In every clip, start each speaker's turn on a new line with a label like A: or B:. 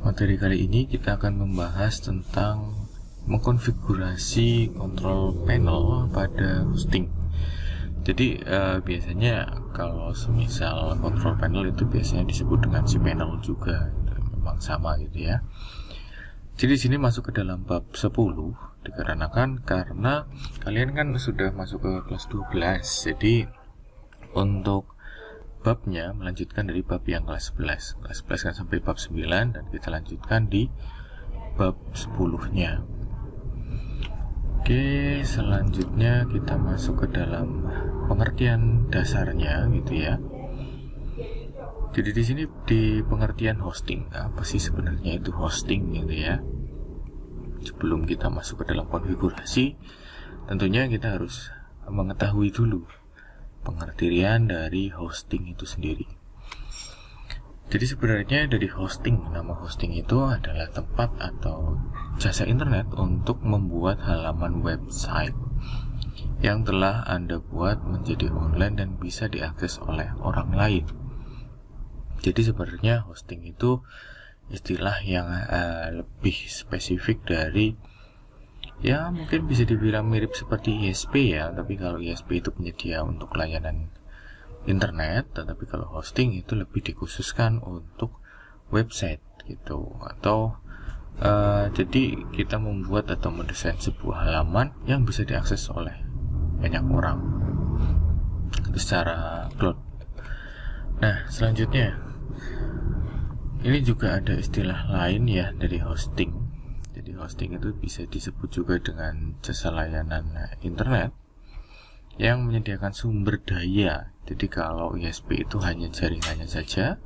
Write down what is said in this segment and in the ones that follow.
A: Materi kali ini kita akan membahas tentang mengkonfigurasi control panel pada hosting. Jadi biasanya kalau semisal control panel itu biasanya disebut dengan cPanel juga, memang sama gitu ya. Jadi di sini masuk ke dalam bab 10 dikarenakan karena kalian kan sudah masuk ke kelas 12. Jadi untuk babnya melanjutkan dari bab yang kelas 11. Kelas 11 kan sampai bab 9 dan kita lanjutkan di bab 10-nya. Oke, selanjutnya kita masuk ke dalam pengertian dasarnya gitu ya. Jadi di sini di pengertian hosting, apa sih sebenarnya itu hosting gitu ya. Sebelum kita masuk ke dalam konfigurasi, tentunya kita harus mengetahui dulu pengertian dari hosting itu sendiri. Jadi sebenarnya dari hosting, nama hosting itu adalah tempat atau jasa internet untuk membuat halaman website yang telah Anda buat menjadi online dan bisa diakses oleh orang lain. Jadi sebenarnya hosting itu istilah yang lebih spesifik dari, ya mungkin bisa dibilang mirip seperti ISP ya, tapi kalau ISP itu penyedia untuk layanan internet, tetapi kalau hosting itu lebih dikhususkan untuk website gitu. Atau jadi kita membuat atau mendesain sebuah halaman yang bisa diakses oleh banyak orang secara cloud. Nah selanjutnya, ini juga ada istilah lain ya dari hosting. Jadi hosting itu bisa disebut juga dengan jasa layanan internet yang menyediakan sumber daya. Jadi kalau ISP itu hanya jaringannya saja,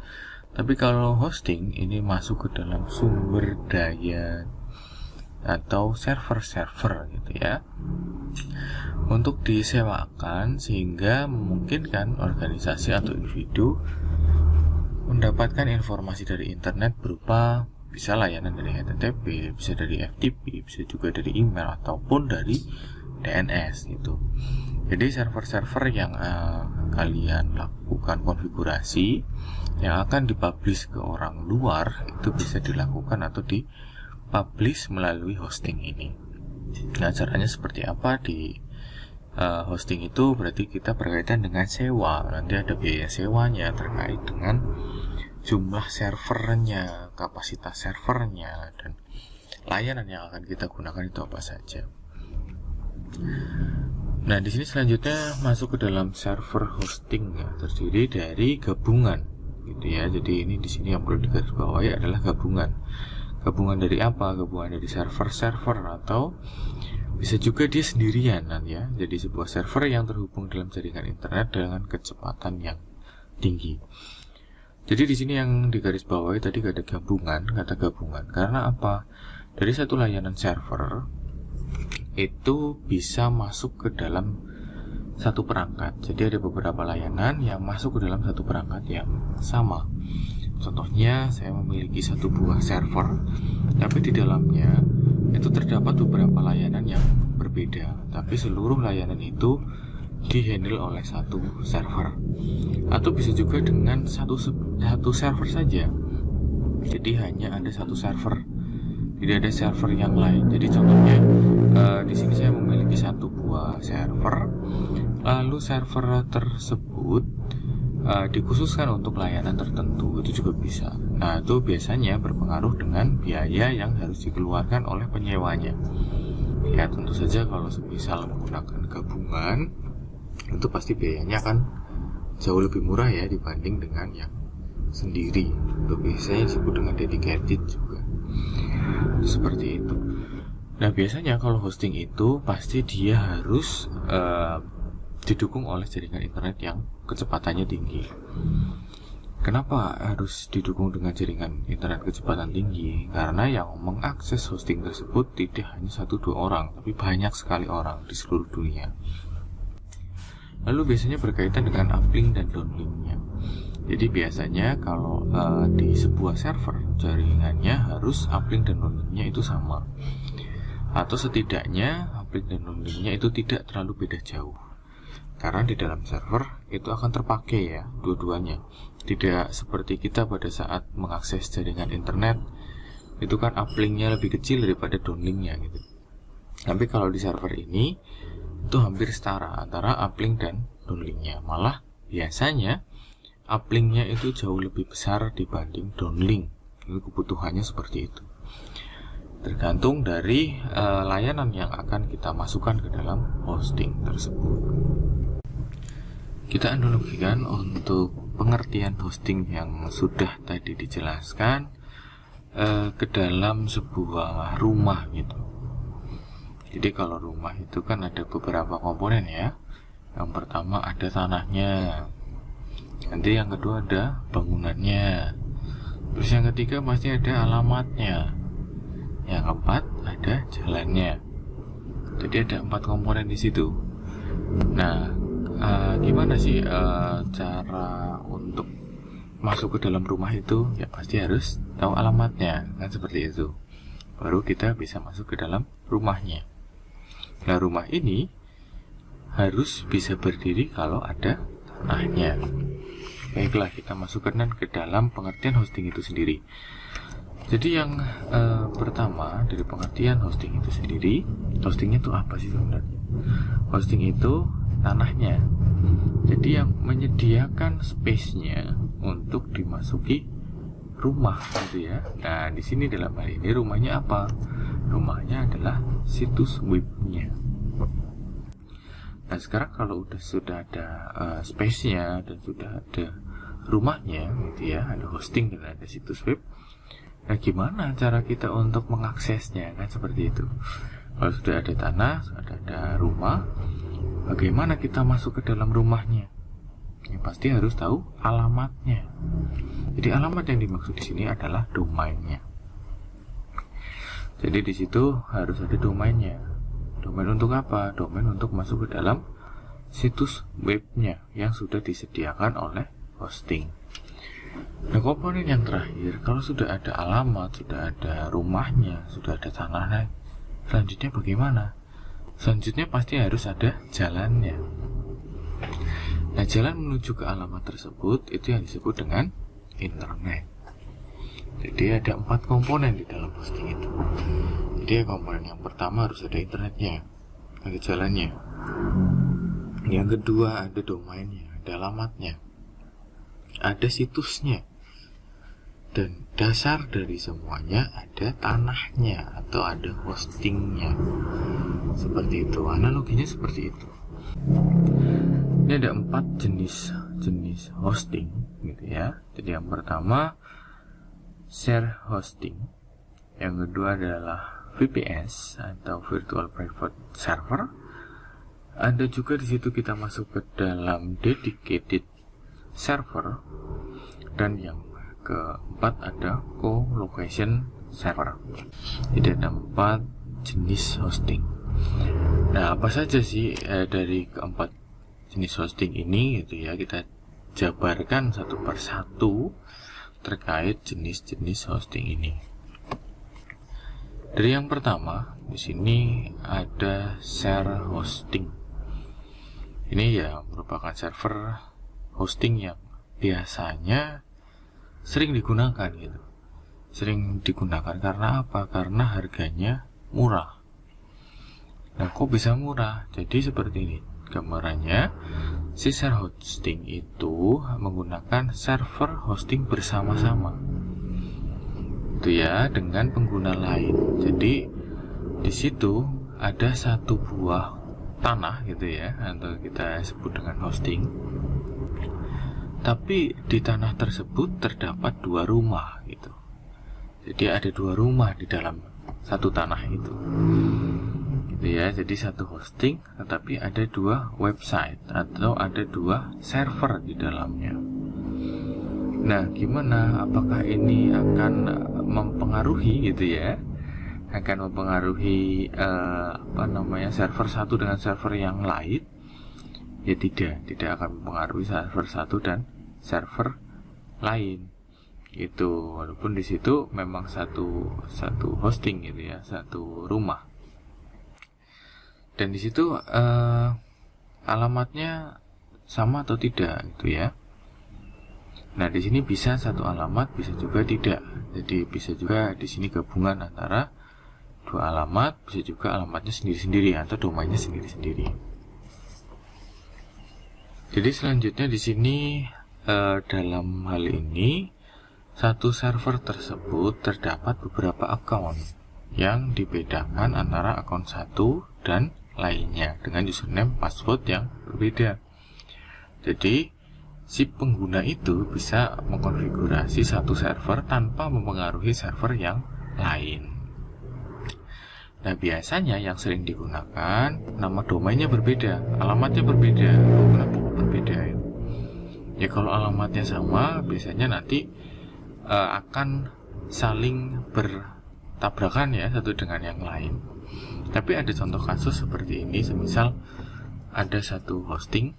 A: tapi kalau hosting ini masuk ke dalam sumber daya atau server-server gitu ya, untuk disewakan sehingga memungkinkan organisasi atau individu mendapatkan informasi dari internet berupa bisa layanan dari HTTP, bisa dari FTP, bisa juga dari email ataupun dari DNS gitu. Jadi server-server yang kalian lakukan konfigurasi yang akan dipublish ke orang luar itu bisa dilakukan atau dipublish melalui hosting ini. Nah caranya seperti apa di hosting itu? Berarti kita berkaitan dengan sewa. Nanti ada biaya sewanya terkait dengan jumlah servernya, kapasitas servernya, dan layanan yang akan kita gunakan itu apa saja. Nah, di sini selanjutnya masuk ke dalam server hosting ya, terdiri dari gabungan, gitu ya. Jadi ini di sini yang perlu digarisbawahi adalah gabungan. Gabungan dari apa? Gabungan dari server-server atau bisa juga dia sendirian ya. Jadi sebuah server yang terhubung dalam jaringan internet dengan kecepatan yang tinggi. Jadi di sini yang digarisbawahi tadi kata gabungan, karena apa? Dari satu layanan server itu bisa masuk ke dalam satu perangkat. Jadi ada beberapa layanan yang masuk ke dalam satu perangkat yang sama. Contohnya saya memiliki satu buah server, tapi di dalamnya itu terdapat beberapa layanan yang berbeda, tapi seluruh layanan itu dihandle oleh satu server. Atau bisa juga dengan satu server saja. Jadi hanya ada satu server, tidak ada server yang lain. Jadi contohnya di sini saya memiliki satu buah server, lalu server tersebut dikhususkan untuk layanan tertentu, itu juga bisa. Nah itu biasanya berpengaruh dengan biaya yang harus dikeluarkan oleh penyewanya. Ya tentu saja kalau semisal menggunakan gabungan, itu pasti biayanya akan jauh lebih murah ya dibanding dengan yang sendiri. Itu biasanya disebut dengan dedicated juga. Seperti itu. Nah biasanya kalau hosting itu pasti dia harus didukung oleh jaringan internet yang kecepatannya tinggi. Kenapa harus didukung dengan jaringan internet kecepatan tinggi? Karena yang mengakses hosting tersebut tidak hanya 1-2 orang, tapi banyak sekali orang di seluruh dunia. Lalu biasanya berkaitan dengan uplink dan downlinknya. Jadi biasanya kalau di sebuah server jaringannya harus uplink dan downlinknya itu sama, atau setidaknya uplink dan downlinknya itu tidak terlalu beda jauh. Karena di dalam server itu akan terpakai ya dua-duanya. Tidak seperti kita pada saat mengakses jaringan internet itu kan uplinknya lebih kecil daripada downlinknya gitu. Tapi kalau di server ini itu hampir setara antara uplink dan downlinknya. Malah biasanya uplinknya itu jauh lebih besar dibanding downlink. Itu kebutuhannya seperti itu. Tergantung dari layanan yang akan kita masukkan ke dalam hosting tersebut. Kita analogikan untuk pengertian hosting yang sudah tadi dijelaskan ke dalam sebuah rumah gitu. Jadi kalau rumah itu kan ada beberapa komponen ya. Yang pertama ada tanahnya, nanti yang kedua ada bangunannya, terus yang ketiga pasti ada alamatnya, yang keempat ada jalannya. Jadi ada 4 komponen di situ. Nah, gimana sih cara untuk masuk ke dalam rumah itu? Ya pasti harus tahu alamatnya, kan seperti itu. Baru kita bisa masuk ke dalam rumahnya. Nah, rumah ini harus bisa berdiri kalau ada tanahnya. Baiklah, kita masukkan ke dalam pengertian hosting itu sendiri. Jadi yang pertama dari pengertian hosting itu sendiri, hostingnya itu apa sih sebenarnya? Hosting itu tanahnya. Jadi yang menyediakan space-nya untuk dimasuki rumah gitu ya. Nah, di sini dalam hal ini rumahnya apa? Rumahnya adalah situs webnya. Nah, sekarang kalau sudah ada space-nya dan sudah ada rumahnya gitu ya, ada hosting dan ada situs web. Nah, gimana cara kita untuk mengaksesnya? Kan seperti itu. Kalau sudah ada tanah, sudah ada rumah, bagaimana kita masuk ke dalam rumahnya? Ya, pasti harus tahu alamatnya. Jadi alamat yang dimaksud di sini adalah domainnya. Jadi di situ harus ada domainnya. Domain untuk apa? Domain untuk masuk ke dalam situs webnya yang sudah disediakan oleh hosting. Nah, komponen yang terakhir, kalau sudah ada alamat, sudah ada rumahnya, sudah ada tanahnya, selanjutnya bagaimana? Selanjutnya pasti harus ada jalannya. Nah, jalan menuju ke alamat tersebut itu yang disebut dengan internet. Jadi ada 4 komponen di dalam hosting itu. Jadi komponen yang pertama harus ada internetnya, ada jalannya. Yang kedua ada domainnya, ada alamatnya, ada situsnya. Dan dasar dari semuanya ada tanahnya atau ada hostingnya. Seperti itu, analoginya seperti itu. Ini ada 4 jenis hosting gitu ya. Jadi yang pertama share hosting, yang kedua adalah VPS atau Virtual Private Server. Ada juga di situ kita masuk ke dalam dedicated server, dan yang keempat ada co-location server. Jadi ada 4 jenis hosting. Nah, apa saja sih dari keempat jenis hosting ini gitu ya, kita jabarkan satu persatu terkait jenis-jenis hosting ini. Dari yang pertama di sini ada share hosting. Ini ya merupakan server hosting yang biasanya sering digunakan gitu. Sering digunakan karena apa? Karena harganya murah. Nah, kok bisa murah? Jadi seperti ini gambarannya. Si share hosting itu menggunakan server hosting bersama-sama itu ya, dengan pengguna lain. Jadi di situ ada satu buah tanah gitu ya, atau kita sebut dengan hosting. Tapi di tanah tersebut terdapat 2 rumah gitu. Jadi ada 2 rumah di dalam satu tanah itu. Gitu ya. Jadi satu hosting tetapi ada 2 website atau ada 2 server di dalamnya. Nah, gimana? Apakah ini akan mempengaruhi gitu ya? Akan mempengaruhi server satu dengan server yang lain? Ya tidak akan mempengaruhi server satu dan server lain. Itu walaupun di situ memang satu hosting gitu ya, satu rumah. Dan di situ alamatnya sama atau tidak gitu ya. Nah, di sini bisa satu alamat, bisa juga tidak. Jadi bisa juga di sini gabungan antara dua alamat, bisa juga alamatnya sendiri-sendiri atau domainnya sendiri-sendiri. Jadi selanjutnya di sini dalam hal ini satu server tersebut terdapat beberapa akun yang dibedakan antara akun satu dan lainnya dengan username password yang berbeda. Jadi si pengguna itu bisa mengkonfigurasi satu server tanpa mempengaruhi server yang lain. Nah, biasanya yang sering digunakan nama domainnya berbeda, alamatnya berbeda. Kenapa berbeda ya? Ya kalau alamatnya sama, biasanya nanti akan saling bertabrakan ya satu dengan yang lain. Tapi ada contoh kasus seperti ini, semisal ada satu hosting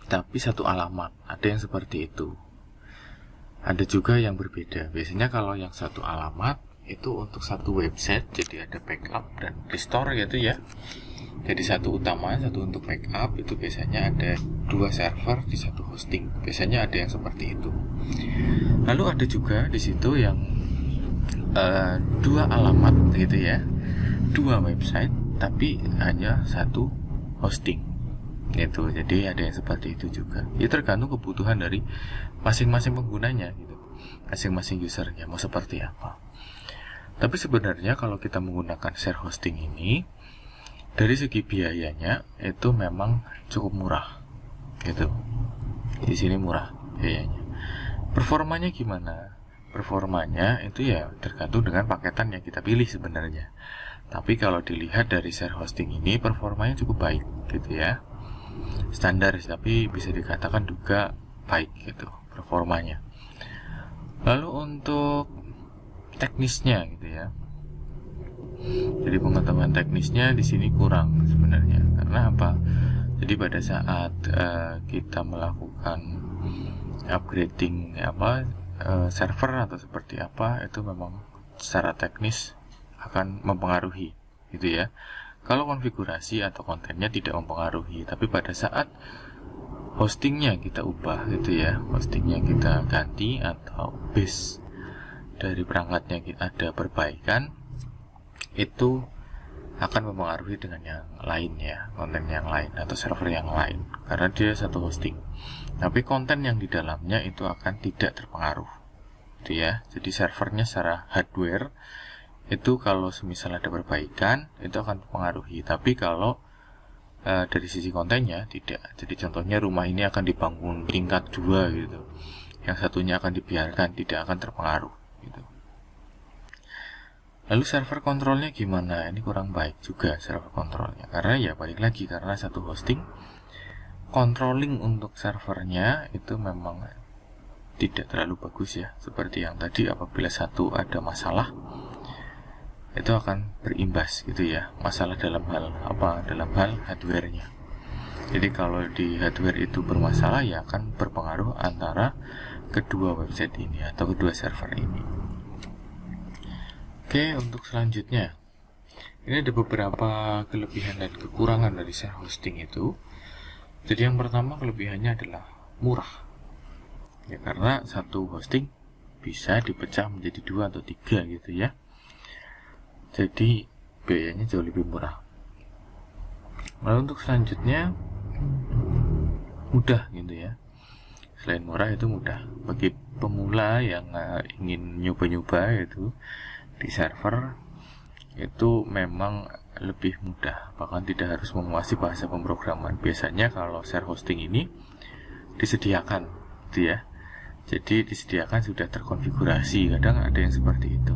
A: tapi satu alamat, ada yang seperti itu. Ada juga yang berbeda. Biasanya kalau yang satu alamat itu untuk satu website, jadi ada backup dan restore gitu ya. Jadi satu utama, satu untuk backup, itu biasanya ada dua server di satu hosting. Biasanya ada yang seperti itu. Lalu ada juga di situ yang dua alamat gitu ya, dua website tapi hanya satu hosting. Gitu. Jadi ada yang seperti itu juga. Ya tergantung kebutuhan dari masing-masing penggunanya gitu. Masing-masing usernya mau seperti apa. Tapi sebenarnya kalau kita menggunakan share hosting ini, dari segi biayanya itu memang cukup murah. Gitu. Di sini murah biayanya. Performanya gimana? Performanya itu ya tergantung dengan paketan yang kita pilih sebenarnya. Tapi kalau dilihat dari share hosting ini, performanya cukup baik gitu ya. Standar, tapi bisa dikatakan juga baik gitu performanya. Lalu untuk teknisnya gitu ya. Jadi pengetahuan teknisnya di sini kurang sebenarnya. Karena apa? Jadi pada saat kita melakukan upgrading server atau seperti apa, itu memang secara teknis akan mempengaruhi gitu ya. Kalau konfigurasi atau kontennya tidak mempengaruhi, tapi pada saat hostingnya kita ubah gitu ya, hostingnya kita ganti atau base dari perangkatnya kita ada perbaikan, itu akan mempengaruhi dengan yang lain ya, konten yang lain atau server yang lain, karena dia satu hosting. Tapi konten yang di dalamnya itu akan tidak terpengaruh gitu ya. Jadi servernya secara hardware itu kalau semisal ada perbaikan itu akan mempengaruhi, tapi kalau dari sisi kontennya tidak. Jadi contohnya rumah ini akan dibangun tingkat 2 gitu, yang satunya akan dibiarkan, tidak akan terpengaruh gitu. Lalu server kontrolnya gimana? Ini kurang baik juga server kontrolnya, karena ya balik lagi, karena satu hosting, controlling untuk servernya itu memang tidak terlalu bagus ya. Seperti yang tadi, apabila satu ada masalah, itu akan berimbas gitu ya, masalah dalam hal apa? Dalam hal hardware-nya. Jadi kalau di hardware itu bermasalah, ya akan berpengaruh antara kedua website ini atau kedua server ini. Oke, untuk selanjutnya, ini ada beberapa kelebihan dan kekurangan dari share hosting itu. Jadi yang pertama, kelebihannya adalah murah ya, karena satu hosting bisa dipecah menjadi 2 atau 3 gitu ya. Jadi biayanya jauh lebih murah. Lalu untuk selanjutnya, mudah gitu ya. Selain murah, itu mudah bagi pemula yang ingin nyoba-nyoba itu di server, itu memang lebih mudah, bahkan tidak harus menguasai bahasa pemrograman. Biasanya kalau share hosting ini disediakan gitu ya. Jadi disediakan sudah terkonfigurasi, kadang ada yang seperti itu.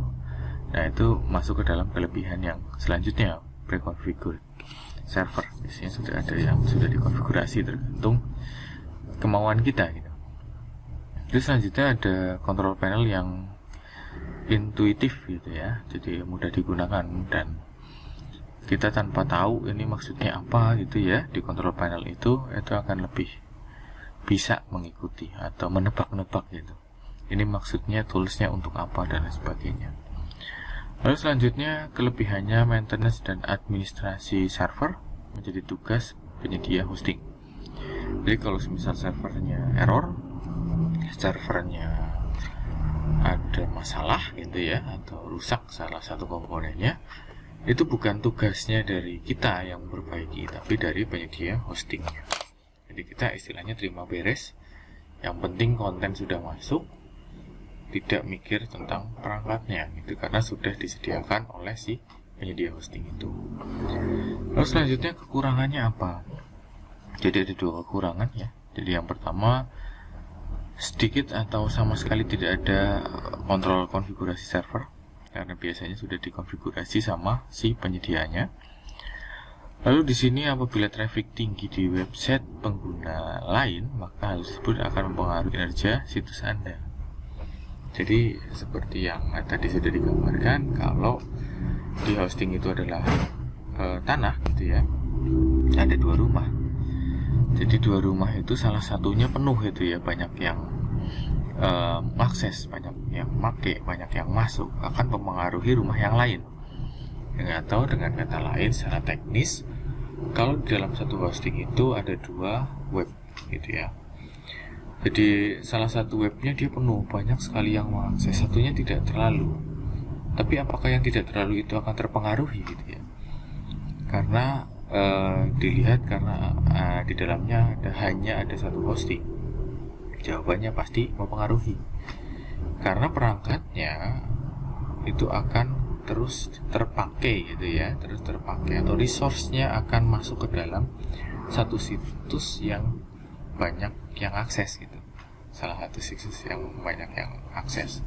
A: Nah, itu masuk ke dalam kelebihan yang selanjutnya, pre-configured server. Biasanya sudah ada yang sudah dikonfigurasi tergantung kemauan kita gitu. Terus selanjutnya ada control panel yang intuitif gitu ya, jadi mudah digunakan dan kita tanpa tahu ini maksudnya apa gitu ya, di control panel itu akan lebih bisa mengikuti atau menebak-nebak gitu, ini maksudnya toolsnya untuk apa dan lain sebagainya. Lalu selanjutnya, kelebihannya maintenance dan administrasi server menjadi tugas penyedia hosting. Jadi kalau misal servernya error, servernya ada masalah gitu ya, atau rusak salah satu komponennya, itu bukan tugasnya dari kita yang memperbaiki, tapi dari penyedia hostingnya. Jadi kita istilahnya terima beres, yang penting konten sudah masuk, tidak mikir tentang perangkatnya gitu, karena sudah disediakan oleh si penyedia hosting itu. Lalu selanjutnya kekurangannya apa? Jadi ada dua kekurangan ya. Jadi yang pertama, sedikit atau sama sekali tidak ada kontrol konfigurasi server, karena biasanya sudah dikonfigurasi sama si penyedianya. Lalu di sini apabila traffic tinggi di website pengguna lain, maka hal tersebut akan mempengaruhi kinerja situs Anda. Jadi seperti yang tadi sudah digambarkan, kalau di hosting itu adalah tanah gitu ya, ada dua rumah. Jadi dua rumah itu salah satunya penuh itu ya, banyak yang akses, banyak yang pakai, banyak yang masuk, akan mempengaruhi rumah yang lain. Atau dengan kata lain secara teknis, kalau di dalam satu hosting itu ada dua web gitu ya. Jadi salah satu webnya dia penuh, banyak sekali yang mengakses, satunya tidak terlalu. Tapi apakah yang tidak terlalu itu akan terpengaruhi gitu ya? Karena dilihat karena di dalamnya hanya ada satu hosting. Jawabannya pasti mempengaruhi, karena perangkatnya itu akan terus terpakai gitu ya, terus terpakai, atau resource-nya akan masuk ke dalam satu situs yang banyak yang akses gitu, salah satu situs yang banyak yang akses.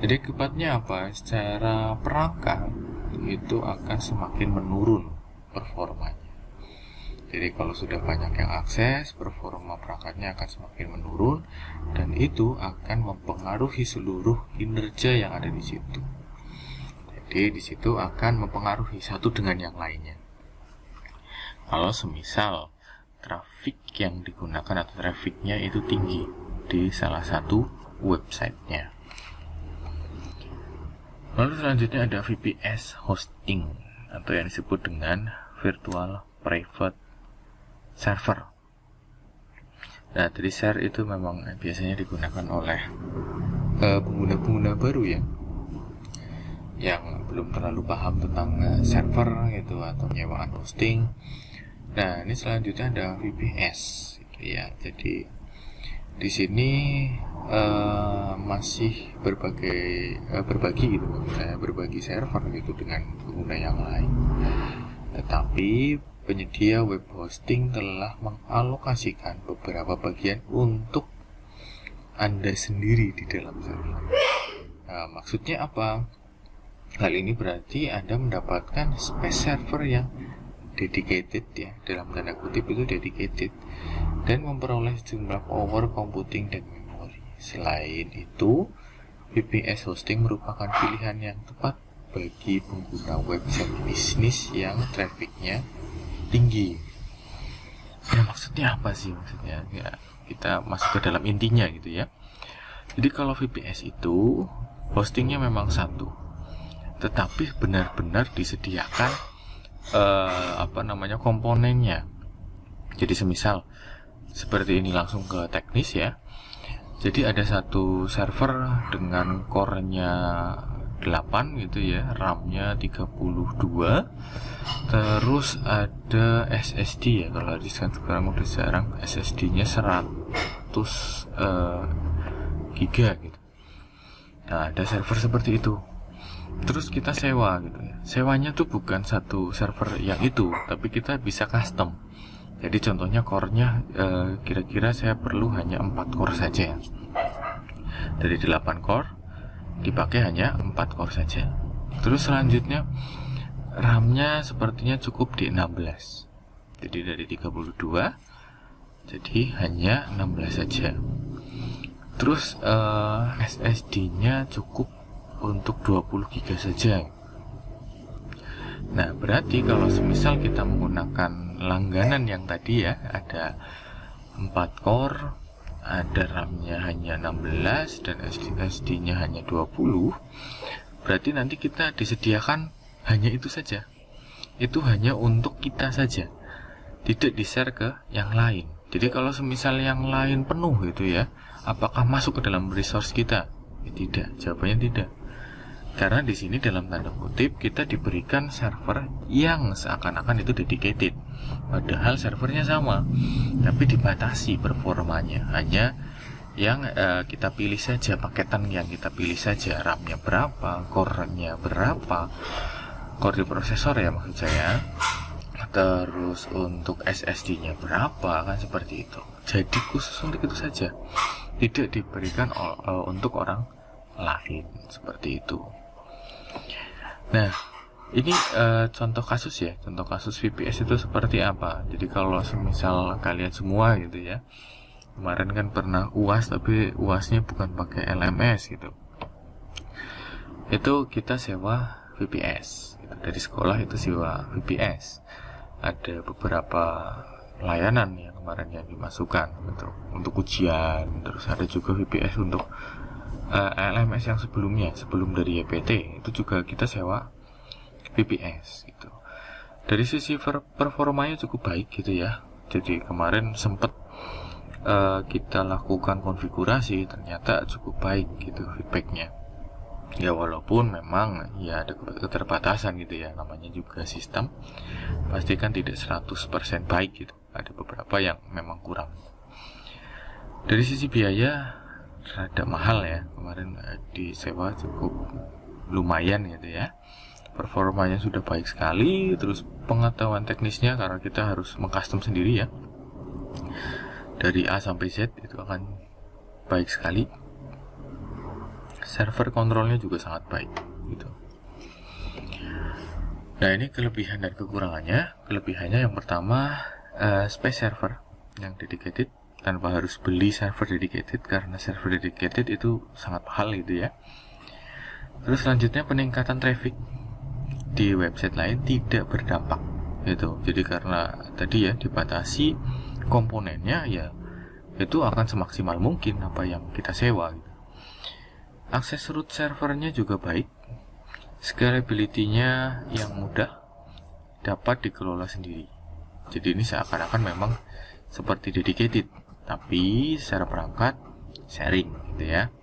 A: Jadi akibatnya apa? Secara perangkat itu akan semakin menurun performanya. Jadi kalau sudah banyak yang akses, performa perangkatnya akan semakin menurun, dan itu akan mempengaruhi seluruh kinerja yang ada di situ. Jadi di situ akan mempengaruhi satu dengan yang lainnya. Kalau semisal traffic yang digunakan atau trafficnya itu tinggi di salah satu websitenya. Lalu selanjutnya ada VPS hosting, atau yang disebut dengan virtual private server. Nah, dari share itu memang biasanya digunakan oleh pengguna-pengguna baru ya, yang belum terlalu paham tentang server gitu atau penyewaan hosting. Nah, ini selanjutnya ada VPS gitu ya. Jadi di sini masih berbagi gitu, misalnya berbagi server gitu dengan pengguna yang lain. Tetapi penyedia web hosting telah mengalokasikan beberapa bagian untuk Anda sendiri di dalam server. Nah, maksudnya apa? Hal ini berarti Anda mendapatkan space server yang dedicated ya, dalam tanda kutip itu dedicated, dan memperoleh jumlah power computing dan memori. Selain itu, VPS hosting merupakan pilihan yang tepat bagi pengguna website bisnis yang trafficnya tinggi. Ya, maksudnya apa sih? Maksudnya ya, kita masuk ke dalam intinya gitu ya. Jadi kalau VPS itu hostingnya memang satu, tetapi benar-benar disediakan komponennya. Jadi semisal seperti ini, langsung ke teknis ya. Jadi ada satu server dengan core-nya 8 gitu ya, RAM-nya 32, terus ada SSD ya, kalau kan sekarang udah jarang, SSD-nya 100 giga gitu. Nah, ada server seperti itu. Terus kita sewa gitu ya. Sewanya tuh bukan satu server yang itu, tapi kita bisa custom. Jadi contohnya core-nya kira-kira saya perlu hanya 4 core saja. Dari 8 core dipakai hanya 4 core saja. Terus selanjutnya RAM-nya sepertinya cukup di 16. Jadi dari 32 jadi hanya 16 saja. Terus SSD-nya cukup untuk 20 GB saja. Nah, berarti kalau semisal kita menggunakan langganan yang tadi ya, ada 4 core, ada RAM-nya hanya 16 dan SSD-nya hanya 20, berarti nanti kita disediakan hanya itu saja. Itu hanya untuk kita saja, tidak di-share ke yang lain. Jadi kalau semisal yang lain penuh gitu ya, apakah masuk ke dalam resource kita? Ya, tidak, jawabannya tidak. Karena di sini dalam tanda kutip kita diberikan server yang seakan-akan itu dedicated, padahal servernya sama, tapi dibatasi performanya. Hanya yang kita pilih saja, paketan yang kita pilih saja, RAM-nya berapa, core-nya berapa, core di prosesor ya maksud saya, terus untuk SSD-nya berapa, kan seperti itu. Jadi khusus untuk itu saja, tidak diberikan untuk orang lain, seperti itu. Nah, ini contoh kasus ya, contoh kasus VPS itu seperti apa. Jadi kalau semisal kalian semua gitu ya, kemarin kan pernah UAS tapi UASnya bukan pakai LMS gitu, itu kita sewa VPS gitu. Dari sekolah itu sewa VPS. Ada beberapa layanan yang kemarin yang dimasukkan gitu, untuk ujian. Terus ada juga VPS untuk LMS yang sebelumnya, sebelum dari YPT itu juga kita sewa VPS gitu. Dari sisi performanya cukup baik gitu ya. Jadi kemarin sempat kita lakukan konfigurasi, ternyata cukup baik gitu feedbacknya. Ya walaupun memang ya ada keterbatasan gitu ya, namanya juga sistem, pastikan tidak 100% baik gitu. Ada beberapa yang memang kurang. Dari sisi biaya rada mahal ya, kemarin disewa cukup lumayan gitu ya. Performanya sudah baik sekali, terus pengetahuan teknisnya karena kita harus mengcustom sendiri ya, dari A sampai Z itu akan baik sekali. Server kontrolnya juga sangat baik gitu. Nah ini kelebihan dan kekurangannya. Kelebihannya yang pertama, space server yang dedicated, tanpa harus beli server dedicated, karena server dedicated itu sangat mahal gitu ya. Terus selanjutnya peningkatan traffic di website lain tidak berdampak gitu. Jadi karena tadi ya dibatasi komponennya, ya itu akan semaksimal mungkin apa yang kita sewa gitu. Akses root servernya juga baik, scalability-nya yang mudah, dapat dikelola sendiri. Jadi ini seakan-akan memang seperti dedicated, tapi secara perangkat sharing gitu ya.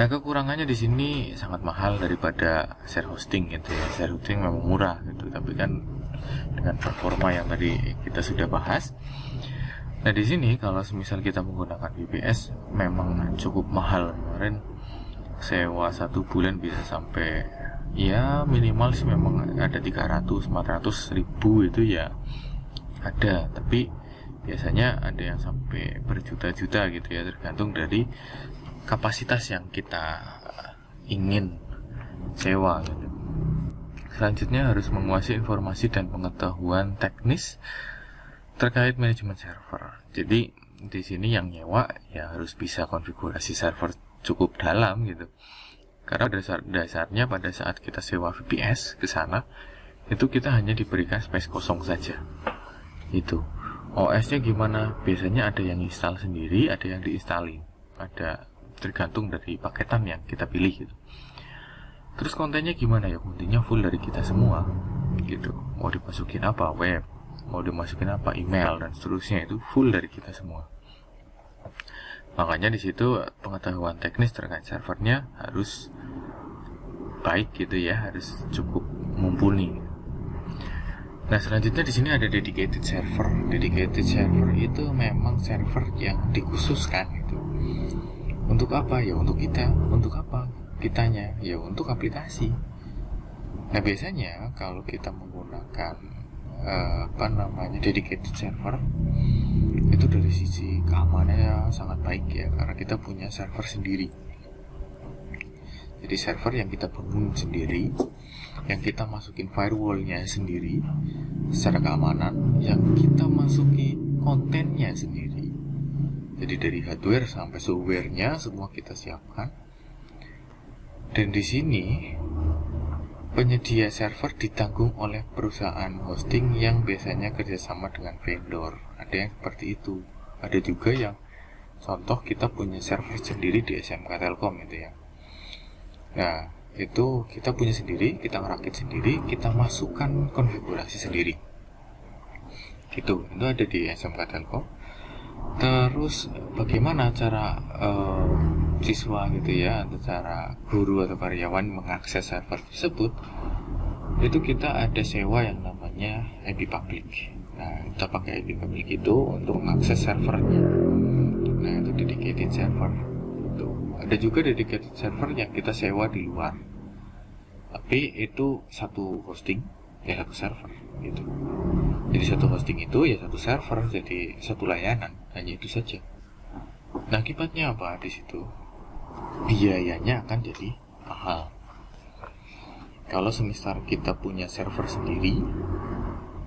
A: Nah kekurangannya di sini sangat mahal daripada share hosting gitu ya. Share hosting memang murah gitu, tapi kan dengan performa yang tadi kita sudah bahas. Nah di sini kalau semisal kita menggunakan VPS memang cukup mahal. Kemarin sewa 1 bulan bisa sampai ya minimal sih memang ada 300-400 ribu itu ya ada, tapi biasanya ada yang sampai berjuta-juta gitu ya, tergantung dari kapasitas yang kita ingin sewa gitu. Selanjutnya harus menguasai informasi dan pengetahuan teknis terkait manajemen server. Jadi di sini yang nyewa ya harus bisa konfigurasi server cukup dalam gitu. Karena dasarnya pada saat kita sewa VPS ke sana, itu kita hanya diberikan space kosong saja. Itu. OS-nya gimana? Biasanya ada yang install sendiri, ada yang diinstalin. Ada tergantung dari paketan yang kita pilih gitu. Terus kontennya gimana ya? Kontennya full dari kita semua gitu. Mau dimasukin apa? Web. Mau dimasukin apa, email dan seterusnya, itu full dari kita semua. Makanya di situ pengetahuan teknis terkait servernya harus baik gitu ya, harus cukup mumpuni. Nah selanjutnya di sini ada dedicated server. Dedicated server itu memang server yang dikhususkan gitu. Untuk apa ya? Untuk kita. Untuk apa? Kitanya ya untuk aplikasi. Nah biasanya kalau kita menggunakan dedicated server itu dari sisi keamanannya sangat baik ya, karena kita punya server sendiri. Jadi server yang kita bangun sendiri, yang kita masukin firewallnya sendiri secara keamanan, yang kita masukin kontennya sendiri. Jadi dari hardware sampai softwarenya semua kita siapkan. Dan di sini penyedia server ditanggung oleh perusahaan hosting yang biasanya kerjasama dengan vendor. Ada yang seperti itu. Ada juga yang contoh kita punya server sendiri di SMK Telkom gitu ya. Nah itu kita punya sendiri, kita ngerakit sendiri, kita masukkan konfigurasi sendiri. Gitu, itu ada di SMK Telkom. Terus bagaimana cara siswa gitu ya, atau cara guru atau karyawan mengakses server tersebut? Itu kita ada sewa yang namanya IP public. Nah, kita pakai IP public itu untuk mengakses servernya. Nah, itu dedicated server. Itu ada juga dedicated server yang kita sewa di luar. Tapi itu satu hosting, ya satu server gitu. Jadi satu hosting itu ya satu server, jadi satu layanan, hanya itu saja. Nah, akibatnya apa di situ? Biayanya akan jadi mahal. Kalau semisal kita punya server sendiri,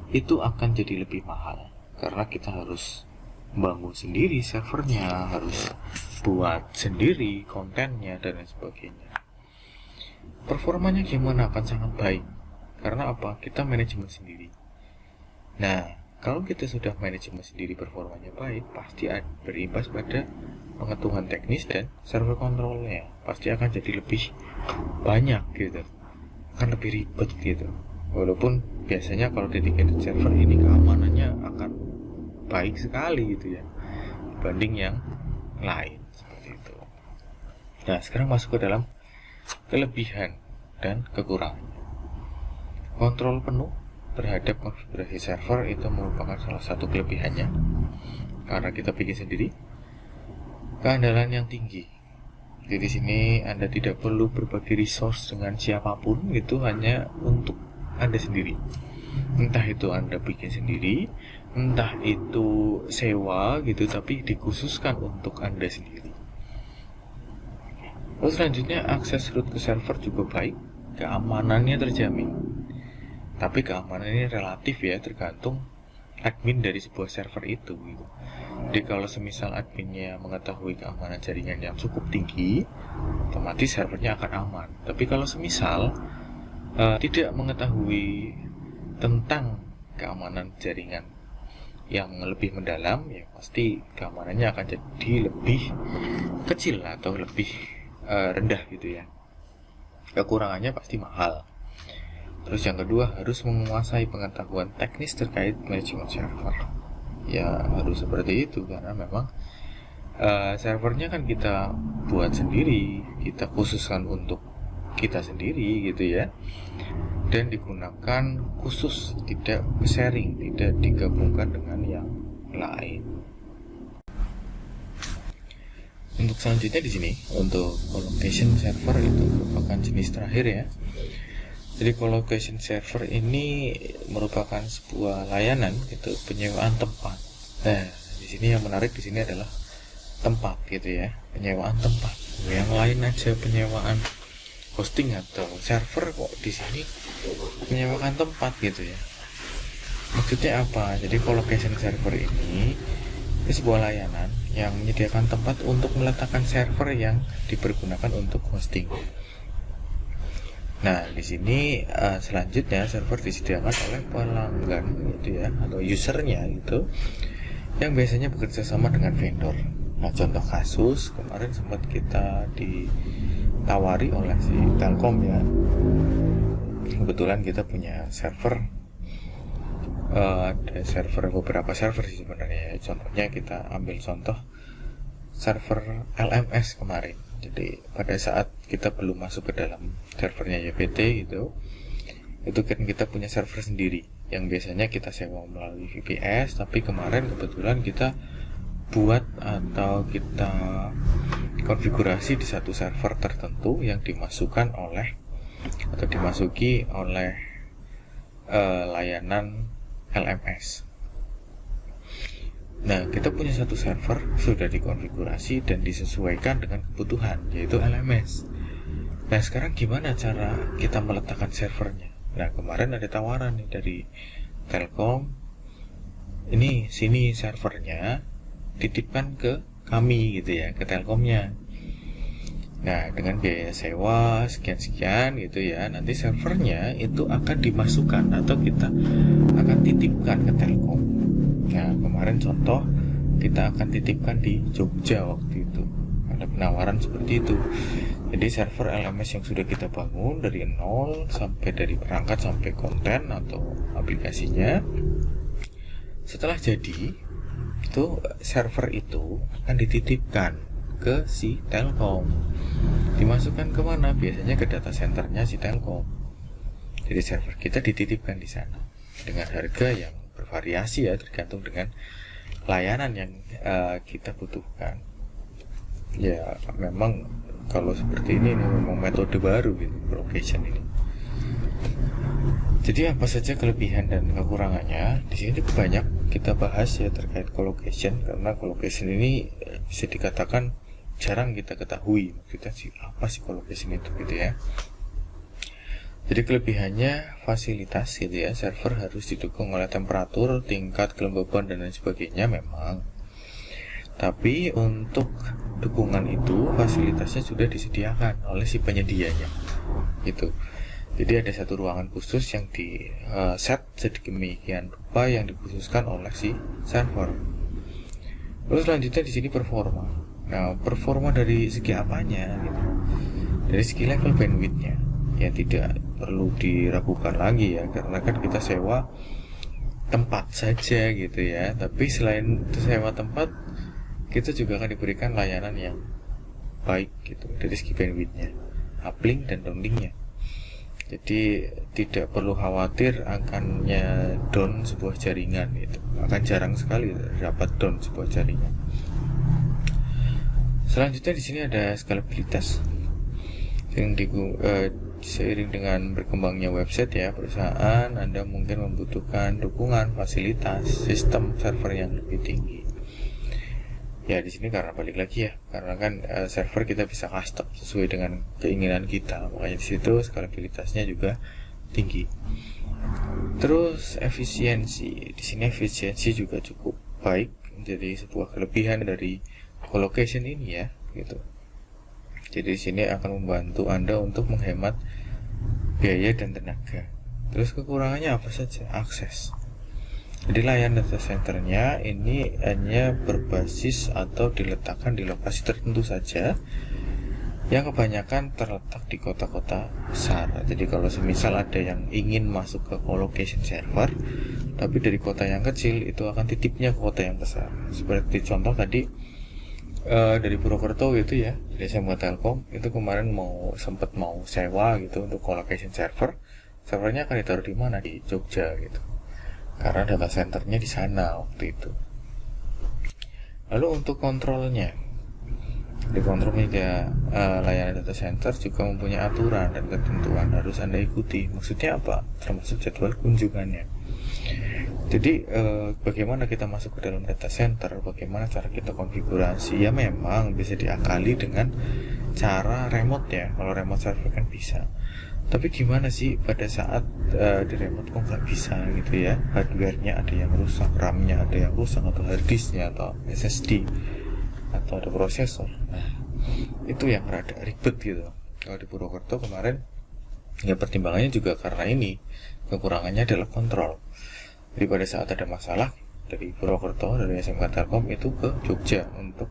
A: itu akan jadi lebih mahal karena kita harus bangun sendiri servernya, harus buat sendiri kontennya dan lain sebagainya. Performanya gimana? Akan sangat baik. Karena apa? Kita manajemen sendiri. Nah, kalau kita sudah manajemen sendiri, performanya baik, pasti berimbas pada pengetahuan teknis dan server kontrolnya. Pasti akan jadi lebih banyak gitu, akan lebih ribet gitu. Walaupun biasanya kalau dedicated server ini keamanannya akan baik sekali gitu ya, dibanding yang lain seperti itu. Nah, sekarang masuk ke dalam kelebihan dan kekurangannya. Kontrol penuh terhadap konfigurasi server itu merupakan salah satu kelebihannya karena kita bikin sendiri. Keandalan yang tinggi. Jadi di sini Anda tidak perlu berbagi resource dengan siapapun, gitu, hanya untuk Anda sendiri. Entah itu Anda bikin sendiri, entah itu sewa gitu, tapi dikhususkan untuk Anda sendiri. Terus selanjutnya, akses root ke server juga baik, keamanannya terjamin. Tapi keamanan ini relatif ya, tergantung admin dari sebuah server itu gitu. Jadi kalau semisal adminnya mengetahui keamanan jaringan yang cukup tinggi, otomatis servernya akan aman. Tapi kalau semisal tidak mengetahui tentang keamanan jaringan yang lebih mendalam, ya pasti keamanannya akan jadi lebih kecil atau lebih rendah gitu ya. Kekurangannya pasti mahal. Terus yang kedua, harus menguasai pengetahuan teknis terkait manajemen server. Ya harus seperti itu karena memang servernya kan kita buat sendiri, kita khususkan untuk kita sendiri gitu ya, dan digunakan khusus, tidak sharing, tidak digabungkan dengan yang lain. Untuk selanjutnya di sini untuk colocation server itu merupakan jenis terakhir ya. Jadi colocation server ini merupakan sebuah layanan gitu, penyewaan tempat. Nah, di sini yang menarik di sini adalah tempat gitu ya, penyewaan tempat. Yang lain aja penyewaan hosting atau server, kok di sini menyewakan tempat gitu ya. Maksudnya apa? Jadi colocation server ini sebuah layanan yang menyediakan tempat untuk meletakkan server yang dipergunakan untuk hosting. Nah, di sini selanjutnya server disediakan oleh pelanggan gitu ya, atau usernya gitu, yang biasanya bekerja sama dengan vendor. Nah, contoh kasus kemarin sempat kita ditawari oleh si Telkom ya. Kebetulan kita punya server, ada server, beberapa server sih sebenarnya. Contohnya kita ambil contoh server LMS kemarin. Jadi pada saat kita belum masuk ke dalam servernya YPT itu kan kita punya server sendiri yang biasanya kita sewa melalui VPS, tapi kemarin kebetulan kita buat atau kita konfigurasi di satu server tertentu yang dimasukkan oleh atau dimasuki oleh layanan LMS. Nah, kita punya satu server sudah dikonfigurasi dan disesuaikan dengan kebutuhan, yaitu LMS. Nah, sekarang gimana cara kita meletakkan servernya? Nah, kemarin ada tawaran nih dari Telkom. Ini sini servernya, titipkan ke kami gitu ya, ke Telkomnya. Nah, dengan biaya sewa sekian-sekian gitu ya, nanti servernya itu akan dimasukkan atau kita akan titipkan ke Telkom. Nah, kemarin contoh kita akan titipkan di Jogja waktu itu. Ada penawaran seperti itu. Jadi server LMS yang sudah kita bangun dari nol, sampai dari perangkat sampai konten atau aplikasinya, Setelah jadi, itu server itu akan dititipkan ke si Telkom. Dimasukkan kemana? Biasanya ke data centernya si Telkom. Jadi server kita dititipkan di sana dengan harga yang bervariasi ya, tergantung dengan layanan yang kita butuhkan. Ya memang kalau seperti ini memang metode baru gitu, colocation ini. Jadi apa saja kelebihan dan kekurangannya? Di sini cukup banyak kita bahas ya terkait colocation, karena colocation ini bisa dikatakan jarang kita ketahui maksudnya sih apa sih colocation itu gitu ya. Jadi kelebihannya fasilitas gitu ya, server harus didukung oleh temperatur, tingkat kelembaban dan lain sebagainya memang. Tapi untuk dukungan itu fasilitasnya sudah disediakan oleh si penyedianya gitu. Jadi ada satu ruangan khusus yang di set sedemikian rupa yang dikhususkan oleh si server. Terus selanjutnya di sini performa. Nah, performa dari segi apanya gitu? Dari segi level bandwidthnya. Ya tidak perlu diragukan lagi ya, karena kan kita sewa tempat saja gitu ya. Tapi selain sewa tempat, kita juga akan diberikan layanan yang baik gitu dari segi bandwidthnya, uplink dan downlinknya. Jadi tidak perlu khawatir akannya down sebuah jaringan, itu akan jarang sekali dapat down sebuah jaringan. Selanjutnya di sini ada scalabilitas. Seiring dengan berkembangnya website ya perusahaan, Anda mungkin membutuhkan dukungan fasilitas sistem server yang lebih tinggi. Ya di sini karena balik lagi ya, karena kan server kita bisa custom sesuai dengan keinginan kita, makanya di situ scalabilitasnya juga tinggi. Terus efisiensi, di sini efisiensi juga cukup baik, jadi sebuah kelebihan dari colocation ini ya, gitu. Jadi di sini akan membantu Anda untuk menghemat biaya dan tenaga. Terus kekurangannya apa saja? Akses. Jadi layanan data centernya ini hanya berbasis atau diletakkan di lokasi tertentu saja, yang kebanyakan terletak di kota-kota besar. Jadi kalau semisal ada yang ingin masuk ke colocation server, tapi dari kota yang kecil, itu akan titipnya ke kota yang besar. Seperti contoh tadi dari Purwokerto gitu ya, dari SMK Telkom itu kemarin sempat mau sewa gitu untuk colocation server. Servernya akan ditaruh di mana? Di Jogja gitu, karena data centernya di sana waktu itu. Lalu untuk kontrolnya, di kontrol media layanan data center juga mempunyai aturan dan ketentuan harus Anda ikuti. Maksudnya apa? Termasuk jadwal kunjungannya. Jadi bagaimana kita masuk ke dalam data center, bagaimana cara kita konfigurasi, ya memang bisa diakali dengan cara remote ya. Kalau remote server kan bisa. Tapi gimana sih pada saat di remote kok nggak bisa gitu ya, hardware-nya ada yang rusak, RAM-nya ada yang rusak, atau hard disk-nya, atau SSD, atau ada prosesor. Nah itu yang rada ribet gitu. Kalau di Purwokerto kemarin ya pertimbangannya juga karena ini, kekurangannya adalah kontrol. Jadi pada saat ada masalah dari Purwokerto, dari SMK Telkom itu ke Jogja untuk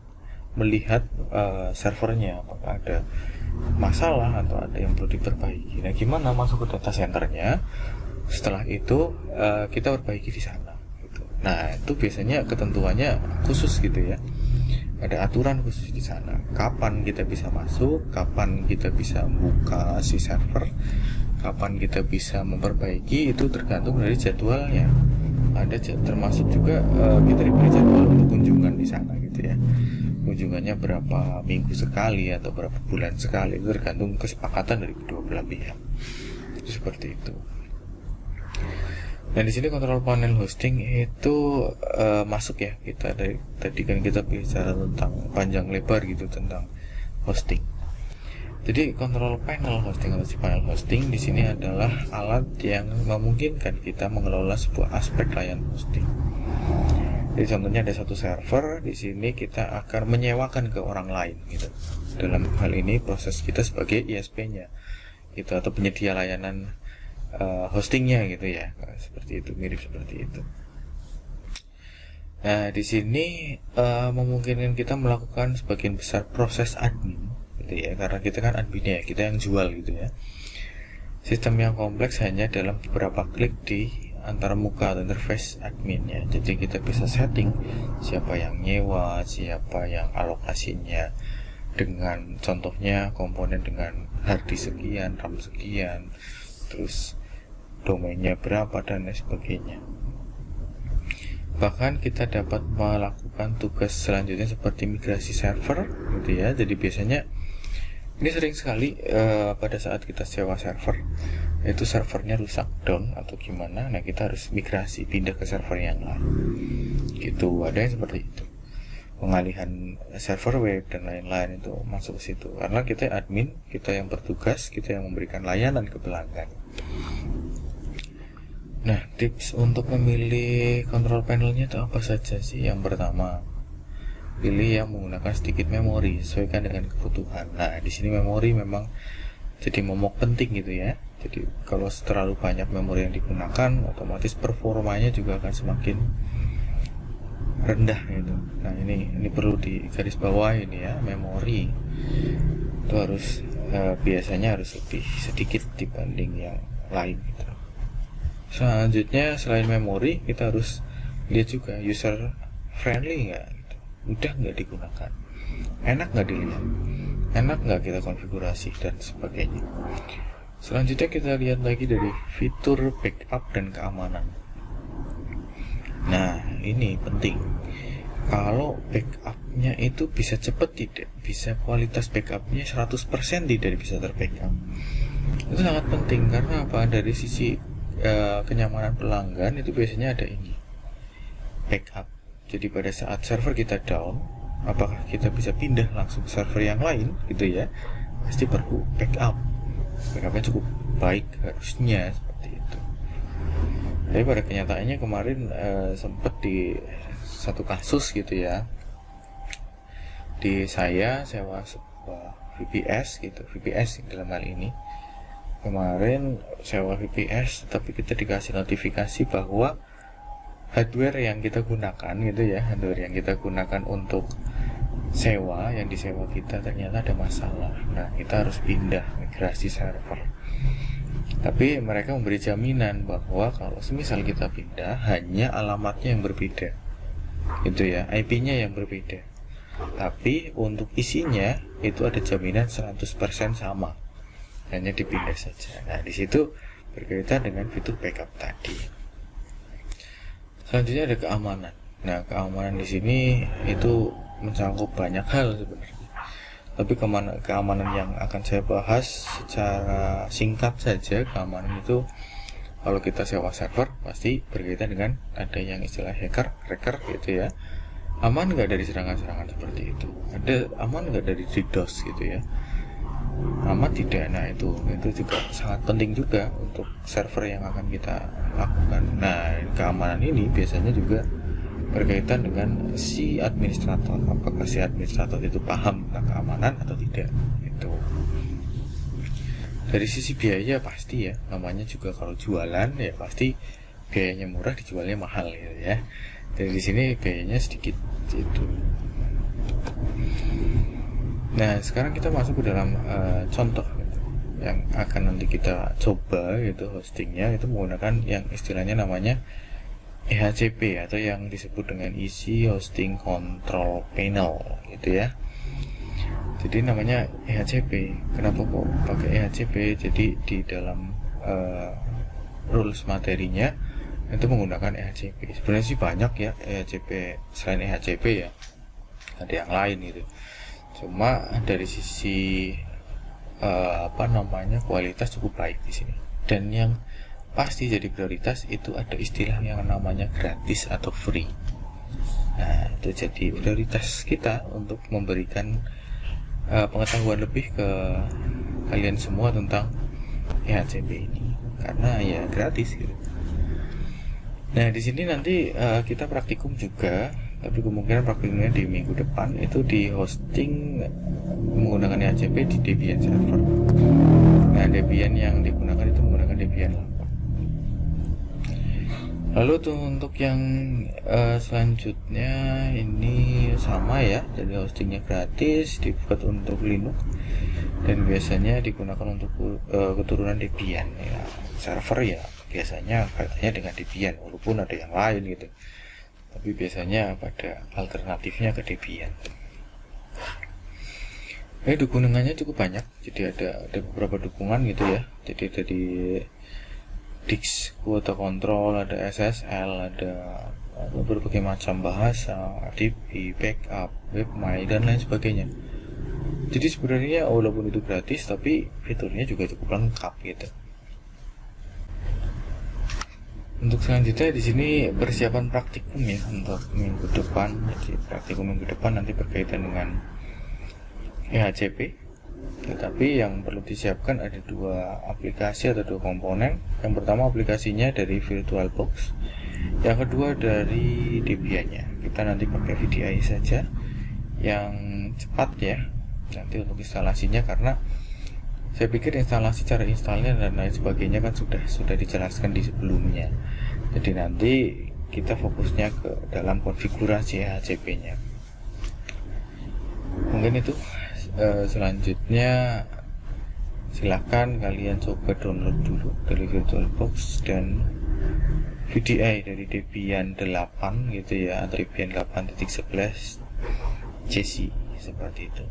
A: melihat servernya apakah ada masalah atau ada yang perlu diperbaiki. Nah gimana masuk ke data centernya? Setelah itu kita perbaiki di sana gitu. Nah itu biasanya ketentuannya khusus gitu ya, ada aturan khusus di sana, kapan kita bisa masuk, kapan kita bisa buka si server, kapan kita bisa memperbaiki, itu tergantung dari jadwalnya. Ada termasuk juga kita diberi jadwal untuk kunjungan di sana gitu ya. Kunjungannya berapa minggu sekali atau berapa bulan sekali, itu tergantung kesepakatan dari kedua belah pihak. Itu seperti itu. Dan di sini kontrol panel hosting itu masuk ya. Kita tadi kan kita bicara tentang panjang lebar gitu tentang hosting. Jadi kontrol panel hosting atau si panel hosting di sini adalah alat yang memungkinkan kita mengelola sebuah aspek layanan hosting. Jadi contohnya ada satu server, di sini kita akan menyewakan ke orang lain gitu. Dalam hal ini proses kita sebagai ISP-nya gitu, atau penyedia layanan hostingnya gitu ya, seperti itu, mirip seperti itu. Nah di sini memungkinkan kita melakukan sebagian besar proses admin gitu ya, karena kita kan adminnya ya, kita yang jual gitu ya. Sistem yang kompleks hanya dalam beberapa klik di antara muka atau interface admin ya. Jadi kita bisa setting siapa yang nyewa, siapa yang alokasinya, dengan contohnya komponen dengan harddisk sekian, RAM sekian, terus domainnya berapa dan lain sebagainya. Bahkan kita dapat melakukan tugas selanjutnya seperti migrasi server gitu ya. Jadi biasanya ini sering sekali pada saat kita sewa server itu servernya rusak, down atau gimana, nah kita harus migrasi pindah ke server yang lain gitu. Ada yang seperti itu, pengalihan server web dan lain-lain itu masuk ke situ, karena kita admin, kita yang bertugas, kita yang memberikan layanan ke pelanggan. Nah, tips untuk memilih control panelnya itu apa saja sih? Yang pertama, pilih yang menggunakan sedikit memori, sesuaikan dengan kebutuhan. Nah, di sini memori memang jadi momok penting gitu ya. Jadi kalau terlalu banyak memori yang digunakan, otomatis performanya juga akan semakin rendah gitu. Nah, ini perlu digarisbawahi ini ya, memori itu harus biasanya harus lebih sedikit dibanding yang lain gitu. Selanjutnya selain memori, kita harus lihat juga user friendly nggak gitu. Mudah nggak digunakan, enak nggak dilihat, enak nggak kita konfigurasi dan sebagainya. Selanjutnya kita lihat lagi dari fitur backup dan keamanan. Nah, ini penting. Kalau backupnya itu bisa cepat tidak, bisa kualitas backupnya 100% tidak bisa terbackup. Itu sangat penting karena apa? Dari sisi kenyamanan pelanggan itu biasanya ada ini, backup. Jadi pada saat server kita down, apakah kita bisa pindah langsung ke server yang lain gitu ya? Pasti perlu backup. Backupnya cukup baik harusnya seperti itu. Tapi pada kenyataannya kemarin sempat di satu kasus gitu ya, di saya sewa sebuah VPS gitu, VPS dalam hal ini. Kemarin sewa VPS, tapi kita dikasih notifikasi bahwa hardware yang kita gunakan gitu ya, hardware yang kita gunakan untuk sewa, yang disewa kita ternyata ada masalah. Nah, kita harus pindah, migrasi server. Tapi mereka memberi jaminan bahwa kalau semisal kita pindah, hanya alamatnya yang berbeda gitu ya, IP-nya yang berbeda, tapi untuk isinya itu ada jaminan 100% sama, hanya dipindah saja. Nah, di situ berkaitan dengan fitur backup tadi. Selanjutnya ada keamanan. Nah, keamanan di sini itu mencakup banyak hal sebenarnya. Tapi keamanan yang akan saya bahas secara singkat saja, keamanan itu kalau kita sewa server pasti berkaitan dengan ada yang istilah cracker gitu ya. Aman nggak dari serangan-serangan seperti itu? Ada aman nggak dari DDoS gitu ya? Aman tidak? Nah, itu juga sangat penting juga untuk server yang akan kita lakukan. Nah, keamanan ini biasanya juga berkaitan dengan si administrator. Apakah si administrator itu paham tentang keamanan atau tidak? Itu dari sisi biaya pasti ya, namanya juga kalau jualan ya pasti biayanya murah, dijualnya mahal gitu ya. Dari di sini biayanya sedikit itu. Nah, sekarang kita masuk ke dalam contoh gitu, yang akan nanti kita coba gitu hostingnya itu menggunakan yang istilahnya namanya EHCP atau yang disebut dengan Easy Hosting Control Panel gitu ya. Jadi namanya EHCP. Kenapa kok pakai EHCP? Jadi di dalam rules materinya itu menggunakan EHCP. Sebenarnya sih banyak ya EHCP, selain EHCP ya ada yang lain gitu. Cuma dari sisi kualitas cukup baik di sini. Dan yang pasti jadi prioritas itu ada istilah yang namanya gratis atau free. Nah, itu jadi prioritas kita untuk memberikan pengetahuan lebih ke kalian semua tentang EHCP ini karena ya gratis gitu. Nah, di sini nanti kita praktikum juga, tapi kemungkinan praktikumnya di minggu depan itu di hosting menggunakan EHCP di Debian server. Nah, Debian yang digunakan itu menggunakan Debian 8. Lalu tuh untuk yang selanjutnya ini sama ya, jadi hostingnya gratis, dibuat untuk Linux dan biasanya digunakan untuk keturunan Debian ya, server ya biasanya katanya dengan Debian, walaupun ada yang lain gitu, tapi biasanya pada alternatifnya ke Debian. Dukungannya cukup banyak, jadi ada beberapa dukungan gitu ya. Jadi ada di Dix, Quota Control, ada SSL, ada berbagai macam bahasa, DB, backup, webmail, dan lain sebagainya. Jadi sebenarnya walaupun itu gratis, tapi fiturnya juga cukup lengkap gitu. Untuk selanjutnya di sini persiapan praktikum ya untuk minggu depan. Jadi praktikum minggu depan nanti berkaitan dengan EHCP. Tetapi yang perlu disiapkan ada dua aplikasi atau dua komponen. Yang pertama aplikasinya dari VirtualBox, yang kedua dari Debian-nya. Kita nanti pakai VDI saja yang cepat ya nanti untuk instalasinya, karena saya pikir instalasi, cara instalnya dan lain sebagainya kan sudah dijelaskan di sebelumnya. Jadi nanti kita fokusnya ke dalam konfigurasi EHCP-nya. Mungkin itu. Selanjutnya silahkan kalian coba download dulu dari VirtualBox dan VDI dari Debian 8 gitu ya, Debian 8.11 JC seperti itu.